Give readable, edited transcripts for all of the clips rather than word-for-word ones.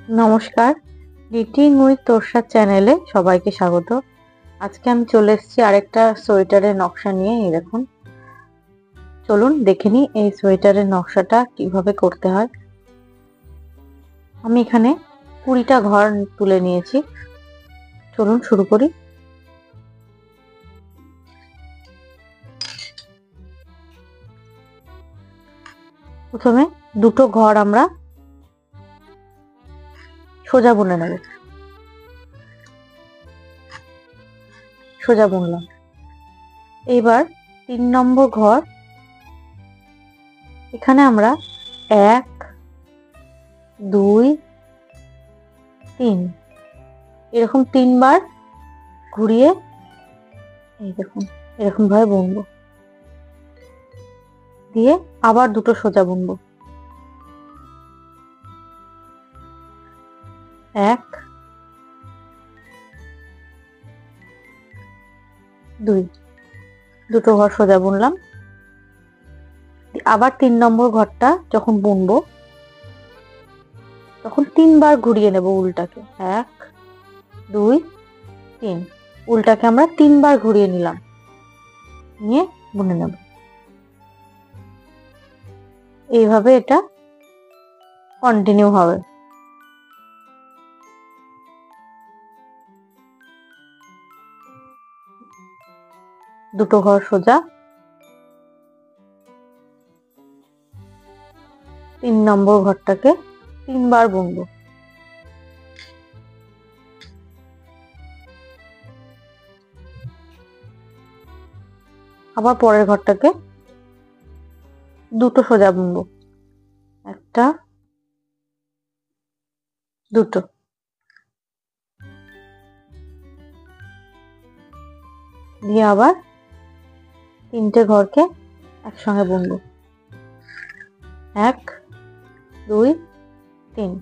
নমস্কার, knitting with তোরসাদ চ্যানেলে সবাইকে স্বাগত। আজকে আমি চলে এসেছি আরেকটা সোয়েটারের নকশা নিয়ে। এই দেখুন, চলুন দেখে নিই এই সোয়েটারের নকশাটা কিভাবে করতে হয়। আমি এখানে 20টা ঘর তুলে নিয়েছি। চলুন শুরু করি। প্রথমে দুটো ঘর আমরা সোজা বুনে নেব। সোজা বুনলাম। এবার 3 নম্বর ঘর, এখানে আমরা 1 2 3 এরকম 3বার ঘুরিয়ে এই দেখুন এরকম ভাবে বুনবো, দিয়ে আবার দুটো সোজা বুনবো। 1 2 দুটো ঘর সোজা বুনলাম। আবার 3 নম্বর ঘরটা যখন বুনবো তখন 3বার ঘুরিয়ে নেব উল্টাকে। 1 2 3 উল্টাকে আমরা 3বার ঘুরিয়ে নিলাম, নিয়ে বুনে নেব। এইভাবে এটা কন্টিনিউ হবে। দুটো ঘর সোজা, 3 নম্বর ঘরটাকে 3বার বুনবো। আবার পরের ঘরটাকে দুটো সোজা বুনবো, একটা দুটো, দিয়ে আবার 3টে ঘরকে একসঙ্গে বুনবো। 1 2 3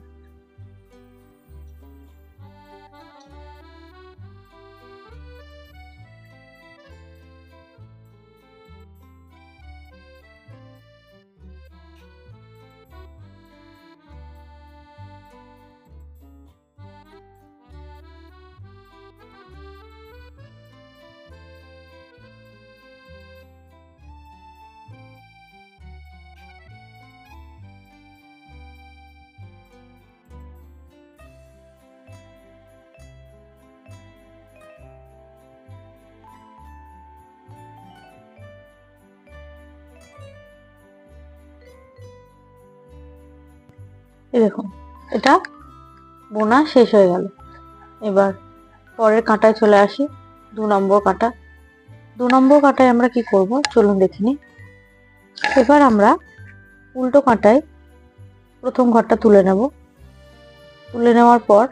এই দেখুন এটা বোনা শেষ হয়ে গেল। এবার পরের কাঁটায় চলে আসি। 2 নম্বর কাঁটা। 2 নম্বর কাঁটায় আমরা কি করব চলুন দেখে নিই। এবার আমরা উল্টো কাঁটায় প্রথম ঘরটা তুলে নেব। তুলে নেওয়ার পর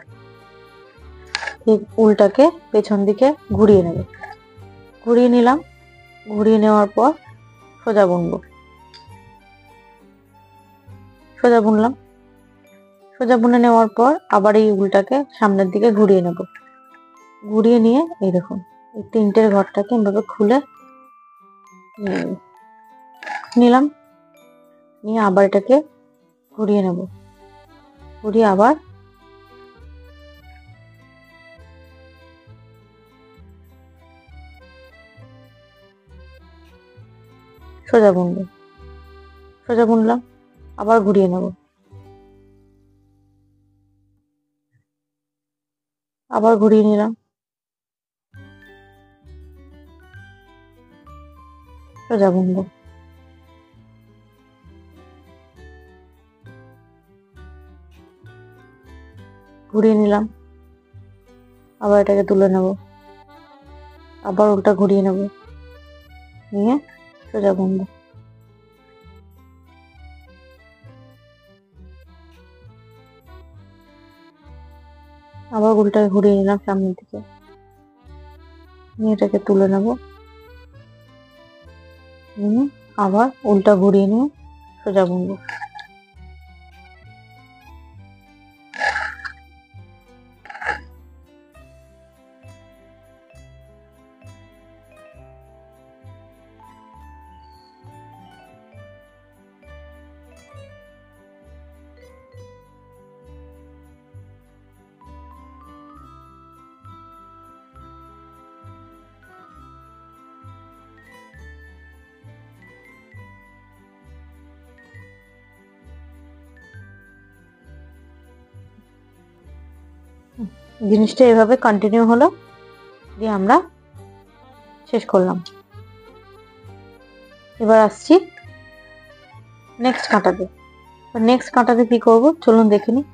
এই উল্টাকে পেছন দিকে ঘুরিয়ে নেব। ঘুরিয়ে নিলাম। ঘুরিয়ে নেওয়ার পর সোজা বুনবো। সোজা বুনলাম। সোজা বুনে নেওয়ার পর আবার এই উল্টাকে সামনের দিকে ঘুরিয়ে নেব। ঘুরিয়ে নিয়ে এই দেখুন এই 3টের ঘরটাকে এভাবে খুলে নিলাম। নিয়ে আবার এটাকে ঘুরিয়ে নেব। ঘুরিয়ে আবার সোজা বুনবো। সোজা বুনলাম, আবার ঘুরিয়ে নেব। আবার ঘুরিয়ে নিলাম। সোজা বুনবো। ঘুরিয়ে নিলাম। আবার এটাকে তুলে নেব। আবার উল্টা ঘুরিয়ে নেব। নিয়ে সোজা বুনবো। আবার উল্টাকে ঘুরিয়ে নিলাম সামনের দিকে। নিয়ে এটাকে তুলে নেব। নিয়ে আবার উল্টা ঘুরিয়ে নিয়ে সোজা বুনবো। জিনিসটা এভাবে কন্টিনিউ হলো, দিয়ে আমরা শেষ করলাম। এবার আসছি নেক্সট কাঁটাতে। নেক্সট কাঁটাতে কি করব চলুন দেখে নিই।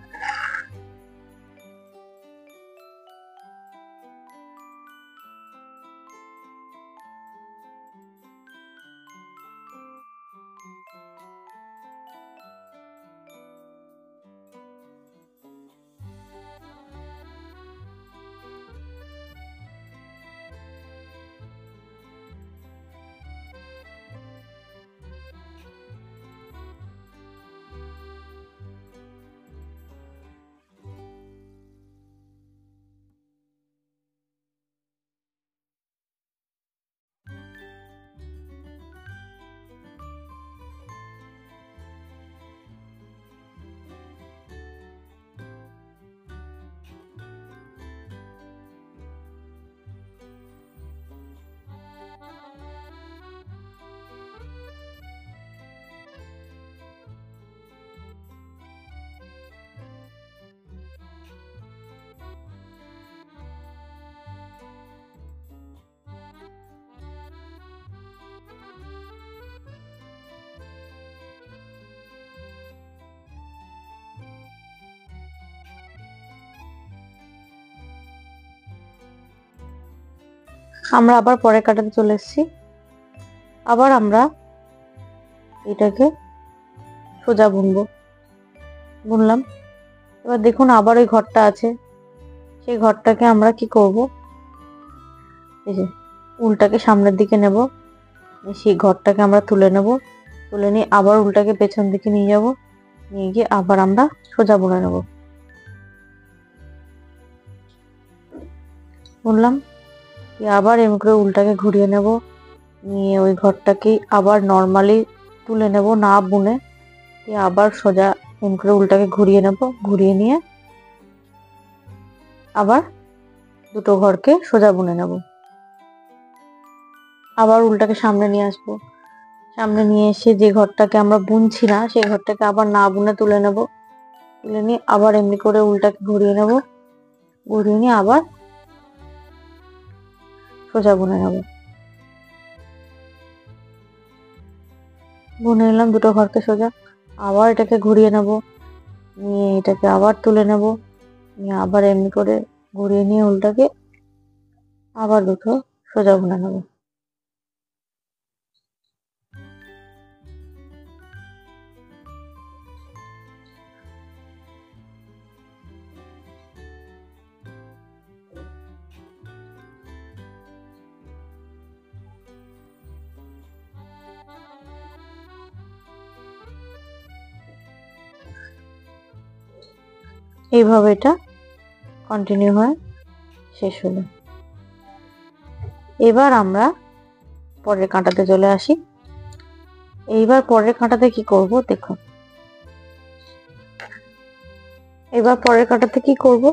আমরা আবার পরের কাঁটাতে চলে এসেছি। আবার আমরা এটাকে সোজা বুনলাম। এবার দেখুন আবার ওই ঘরটা আছে, সেই ঘরটাকে আমরা কি করব, এই যে উলটাকে সামনের দিকে নেব, সেই ঘরটাকে আমরা তুলে নেব, তুলে নিয়ে আবার উলটাকে পেছন দিকে নিয়ে যাব, নিয়ে গিয়ে আবার আমরা সোজা বুনে নেব। বুনলাম, আবার এমন করে উলটাকে ঘুরিয়ে নেব, নিয়ে ওই ঘরটাকে আবার নর্মালি তুলে নেব না বুনে, আবার সোজা এমন করে উলটাকে ঘুরিয়ে নেব, ঘুরিয়ে নিয়ে আবার দুটো ঘরকে সোজা বুনে নেব। আবার উলটাকে সামনে নিয়ে আসবো, সামনে নিয়ে এসে যে ঘরটাকে আমরা বুনছি না সেই ঘরটাকে আবার না বুনে তুলে নেব, তুলে নিয়ে আবার এমনি করে উলটাকে ঘুরিয়ে নেব, ঘুরিয়ে নিয়ে আবার সোজা বুনে নেব। বুনে নিলাম দুটো ঘরকে সোজা, আবার এটাকে ঘুরিয়ে নেব, নিয়ে এটাকে আবার তুলে নেব, নিয়ে আবার এমনি করে ঘুরিয়ে নিয়ে উলটাকে আবার দুটো সোজা বুনে নেব। এইভাবে এটা কন্টিনিউ হয় শেষ হলো। এবার আমরা পরের কাঁটাতে চলে আসি। এইবার পরের কাঁটাতে কি করব দেখুন। এবার পরের কাঁটাতে কি করব,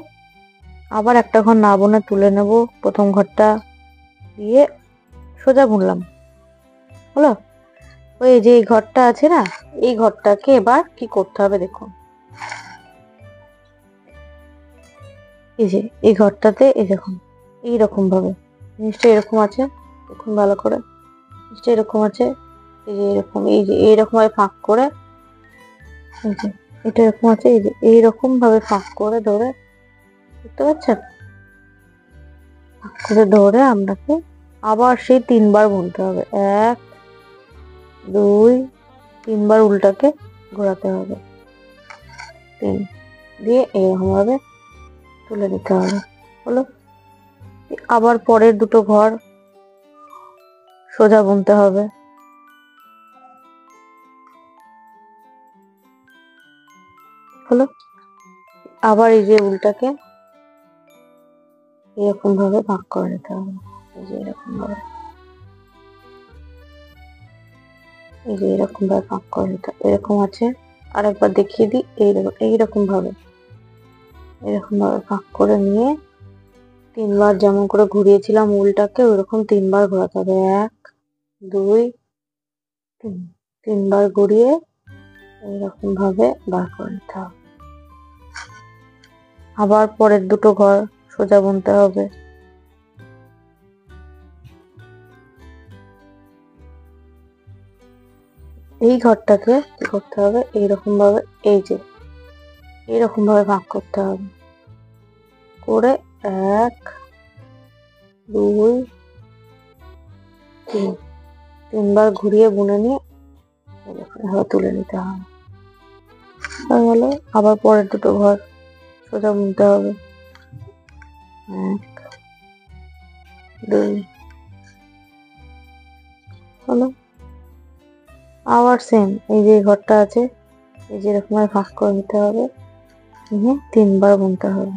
আবার একটা ঘর না বুনে তুলে নেব, প্রথম ঘরটা দিয়ে সোজা বুনলাম, হলো। ওই যে এই ঘরটা আছে না, এই ঘরটাকে এবার কি করতে হবে দেখুন। এই যে এই ঘরটাতে এই দেখুন এইরকম ভাবে জিনিসটা এরকম আছে, দেখুন ভালো করে জিনিসটা এরকম আছে, এই যে এরকম, এই যে এইরকম ভাবে ফাঁক করে, এই যে এটা এরকম আছে, এই যে এইরকম ভাবে ফাঁক করে ধরে, বুঝতে পারছেন, ফাঁক করে ধরে আপনাকে আবার সেই তিনবার বুনতে হবে, 1 2 3বার উল্টাকে ঘোরাতে হবে, 3 দিয়ে এরকম ভাবে তুলে নিতে হবে, হলো। আবার পরের দুটো ঘর সোজা বুনতে হবে, হলো। আবার এই যে উল্টাকে এরকম ভাবে ভাগ করে নিতে হবে, এই যে এরকম ভাবে, এই যে এরকম ভাবে ভাগ করে নিতে হবে, এরকম আছে। আরেকবার দেখিয়ে দিই, এইরকম ভাবে এরকম ভাবে ভাগ করে নিয়ে 3বার যেমন করে ঘুরিয়েছিলাম উলটাকে ওইরকম 3বার ঘোরাতে হবে, 1 2 3, 3বার ঘুরিয়ে এইরকম ভাবে বার করে নিতে হবে। আবার পরের দুটো ঘর সোজা বুনতে হবে। এই ঘরটাকে কি করতে হবে, এইরকম ভাবে, এই যে এইরকম ভাবে ভাগ করতে হবে, করে 1 2 3 তিনবার ঘুরিয়ে বুনে নিয়ে এভাবে তুলে নিতে হবে। হয়ে গেল। আবার পরের দুটো ঘর সোজা বুনতে হবে, 1 2 হলো। আবার সেম, এই যে ঘরটা আছে, এই যে এরকম ভাগ করে নিতে হবে, নিয়ে 3বার বুনতে হবে।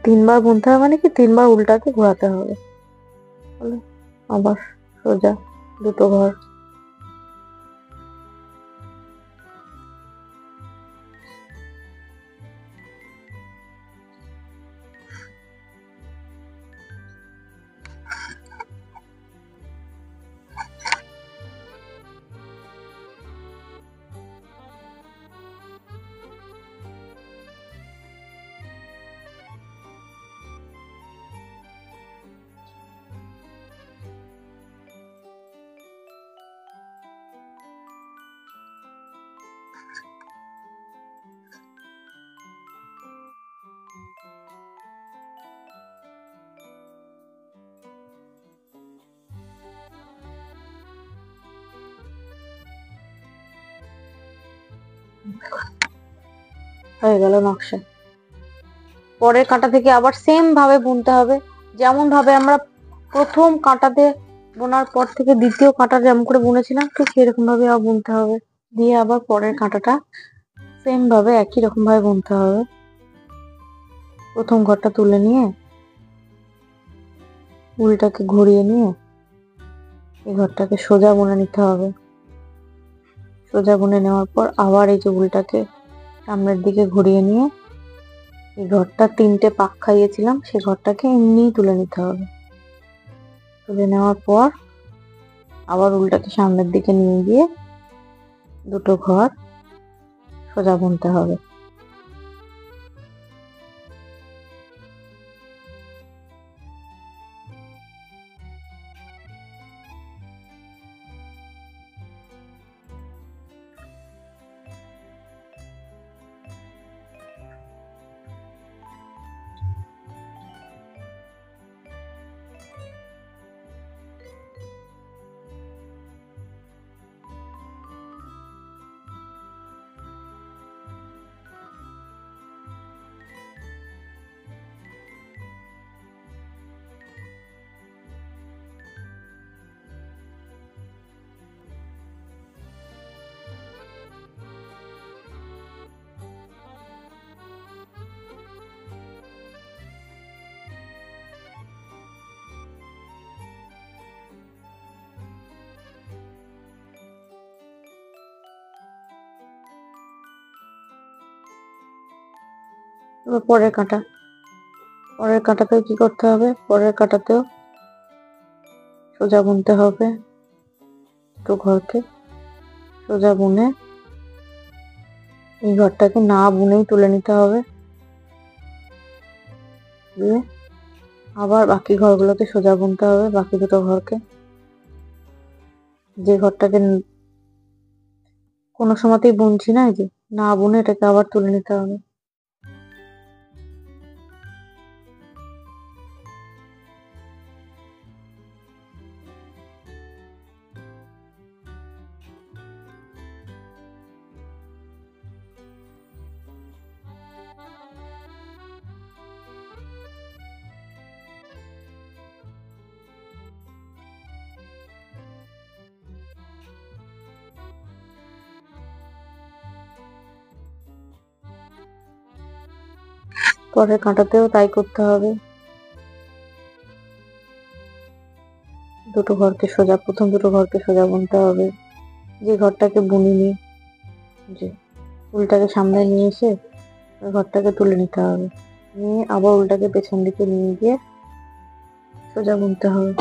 3বার বুনতে হবে মানে কি 3বার উল্টাকে ঘোরাতে হবে। হলো। আবার সোজা দুটো ঘর, হয়ে গেল নকশা। পরের কাঁটা থেকে আবার সেম ভাবে বুনতে হবে, যেমন ভাবে আমরা প্রথম কাঁটাতে বোনার পর থেকে দ্বিতীয় কাঁটা যেমন করে বুনেছিলাম, ঠিক সেরকম ভাবে আবার বুনতে হবে। দিয়ে আবার পরের কাঁটাটা সেম ভাবে একই রকম ভাবে বুনতে হবে। প্রথম ঘরটা তুলে নিয়ে উলটাকে ঘুরিয়ে নিয়ে এই ঘরটাকে সোজা বুনে নিতে হবে। সোজা বুনে নেওয়ার পর আবার এই যে উলটাকে সামনের দিকে ঘুরিয়ে নিয়ে এই ঘরটা 3টে পাক খাইয়েছিলাম, সেই ঘরটাকে এমনি তুলে নিতে হবে। তুলে নেওয়ার পর আবার উলটাকে সামনের দিকে নিয়ে গিয়ে দুটো ঘর সোজা বুনতে হবে। এবার পরের কাঁটাতেও কি করতে হবে, পরের কাঁটাতেও সোজা বুনতে হবে। দুটো ঘরকে সোজা বুনে এই ঘরটাকে না বুনেই তুলে নিতে হবে। দিয়ে আবার বাকি ঘরগুলোকে সোজা বুনতে হবে, বাকি দুটো ঘরকে। যে ঘরটাকে কোনো সময়তেই বুনছি না, এই যে না বুনে এটাকে আবার তুলে নিতে হবে। পরের কাঁটাতেও তাই করতে হবে। প্রথম দুটো ঘরকে সোজা বুনতে হবে। যে ঘরটাকে বুনিনি, যে উলটাকে সামনে নিয়ে এসে ওই ঘরটাকে তুলে নিতে হবে, নিয়ে আবার উলটাকে পেছন দিকে নিয়ে গিয়ে সোজা বুনতে হবে।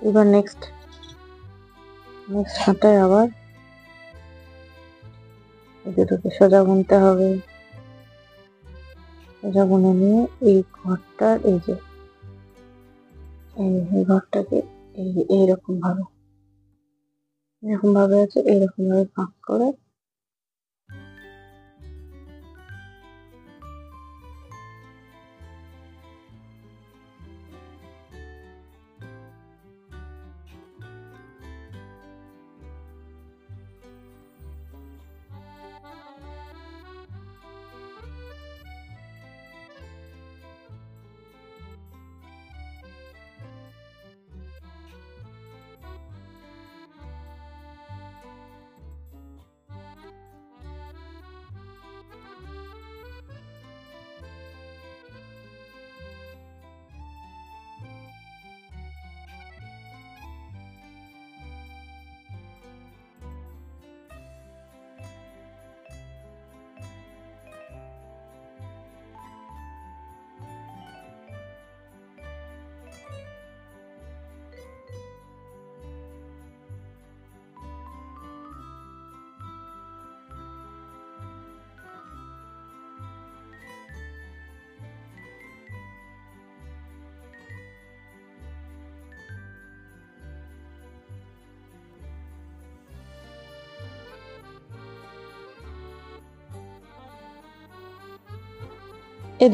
এবার নেক্সট কাঁটায় আবার এই দুটোকে সোজা বুনতে হবে। সোজা বুনে নিয়ে এই ঘরটার এই যে এই ঘরটাকে এইরকম ভাবে আছে, এইরকম ভাবে ফাঁক করে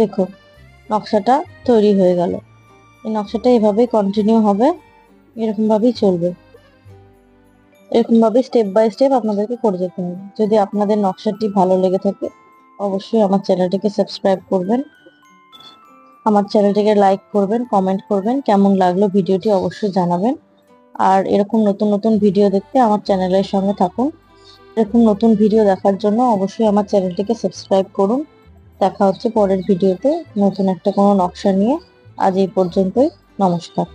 দেখো নকশাটা তৈরি হয়ে গেল। এই নকশাটা এভাবেই কন্টিনিউ হবে, এরকম ভাবেই চলবে, এরকম ভাবে স্টেপ বাই স্টেপ আপনাদেরকে করে যেতে হবে। যদি আপনাদের নকশাটি ভালো লেগে থাকে অবশ্যই আমার চ্যানেলটিকে সাবস্ক্রাইব করবেন, আমার চ্যানেলটিকে লাইক করবেন, কমেন্ট করবেন, কেমন লাগলো ভিডিওটি অবশ্যই জানাবেন। আর এরকম নতুন নতুন ভিডিও দেখতে আমার চ্যানেলের সঙ্গে থাকুন। এরকম নতুন ভিডিও দেখার জন্য অবশ্যই আমার চ্যানেলটিকে সাবস্ক্রাইব করুন। দেখা হচ্ছে পরের ভিডিওতে নতুন একটা কোনো নকশা নিয়ে। আজ এই পর্যন্তই, নমস্কার।